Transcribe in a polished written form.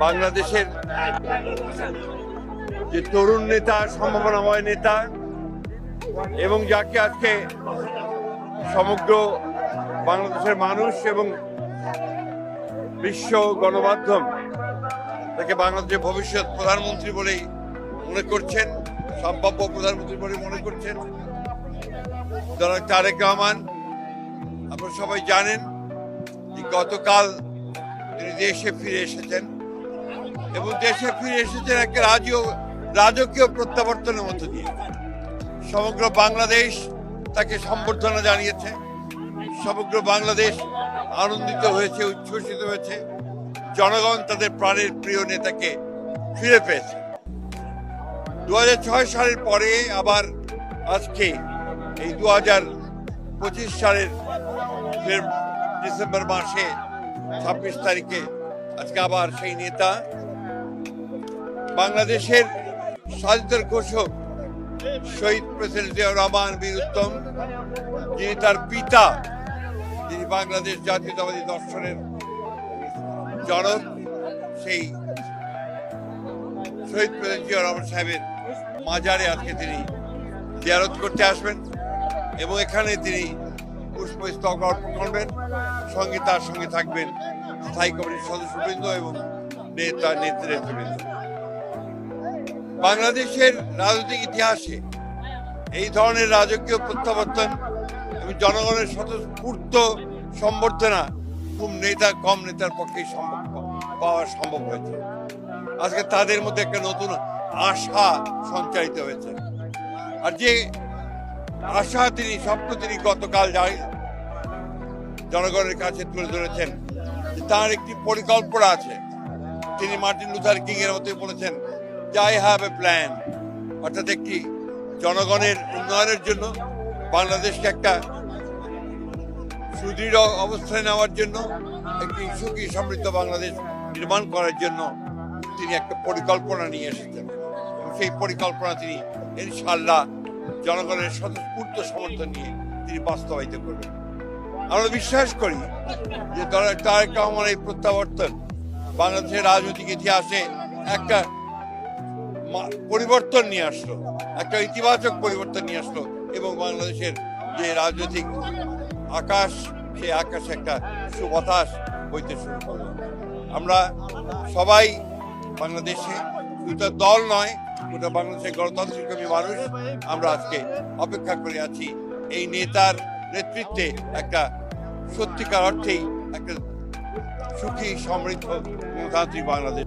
বাংলাদেশের যে তরুণ নেতা, সম্ভাবনাময় নেতা, এবং যাকে আজকে সমগ্র বাংলাদেশের মানুষ এবং বিশ্ব গণমাধ্যম তাকে বাংলাদেশের ভবিষ্যৎ প্রধানমন্ত্রী বলেই মনে করছেন, সম্ভাব্য প্রধানমন্ত্রী বলে মনে করছেন, জনাব তারেক রহমান। আপনারা সবাই জানেন যে গতকাল তিনি দেশে ফিরে এসেছেন এবং দেশে ফিরে এসেছেন একটা রাজকীয় প্রত্যাবর্তনের মধ্য দিয়ে। সমগ্র বাংলাদেশ তাকে সম্বর্ধনা জানিয়েছে, সমগ্র বাংলাদেশ আনন্দিত হয়েছে, উচ্ছ্বসিত হয়েছে। জনগণ তাদের প্রাণের প্রিয় নেতাকে ফিরে পেয়েছে। 2006 সালের পরে আবার আজকে এই 2025 সালের ডিসেম্বর মাসে 26 তারিখে আজকে আবার সেই নেতা, বাংলাদেশের স্বাধীনতার ঘোষক শহীদ প্রেসিডেন্ট জিয়াউর রহমান বীর উত্তম, যিনি তার পিতা, যিনি বাংলাদেশ জাতীয়তাবাদী দর্শনের জনক, সেই শহীদ প্রেসিডেন্ট জিয়াউর রহমান সাহেবের মাজারে আজকে তিনি জিয়ারত করতে আসবেন এবং এখানে তিনি পুষ্পস্তবক অর্পণ করবেন। তার সঙ্গে থাকবেন স্থায়ী কমিটির সদস্যবৃন্দ এবং নেতৃবৃন্দ। বাংলাদেশের রাজনৈতিক ইতিহাসে এই ধরনের রাজকীয় প্রত্যাবর্তন এবং জনগণের স্বতঃস্ফূর্ত সম্বর্ধনা খুব কম নেতার পক্ষেই পাওয়া সম্ভব হয়েছে। আজকে তাদের মধ্যে একটা নতুন আশা সঞ্চারিত হয়েছে। আর যে আশা স্বপ্ন তিনি গতকাল জনগণের কাছে তুলে ধরেছেন, তার একটি পরিকল্পনা আছে। তিনি মার্টিন লুথার কিং এর মতোই বলেছেন যে আই হ্যাভ এ প্ল্যান, অর্থাৎ একটি জনগণের উন্নয়নের জন্য, বাংলাদেশকে একটা সুদৃঢ় অবস্থায় নেওয়ার জন্য, একটি সুখী সমৃদ্ধ বাংলাদেশ নির্মাণ করার জন্য তিনি একটা পরিকল্পনা নিয়ে এসেছেন এবং সেই পরিকল্পনা তিনি ইনশাআল্লাহ জনগণের স্বতঃস্ফূর্ত সমর্থন নিয়ে তিনি বাস্তবায়িত করবেন। আমরা বিশ্বাস করি যে তারেক রহমান এই প্রত্যাবর্তন বাংলাদেশের রাজনৈতিক ইতিহাসে একটা পরিবর্তন নিয়ে আসলো, একটা ইতিবাচক পরিবর্তন নিয়ে আসলো এবং বাংলাদেশের যে রাজনৈতিক আকাশ, সেই আকাশে একটা সুবাতাস বইতে শুরু করলো। আমরা সবাই বাংলাদেশে, দুটো দল নয়, গোটা বাংলাদেশের গণতান্ত্রিক মানুষ আমরা আজকে অপেক্ষা করে আছি এই নেতার নেতৃত্বে একটা সত্যিকার অর্থেই একটা সুখী সমৃদ্ধ গণতান্ত্রিক বাংলাদেশ।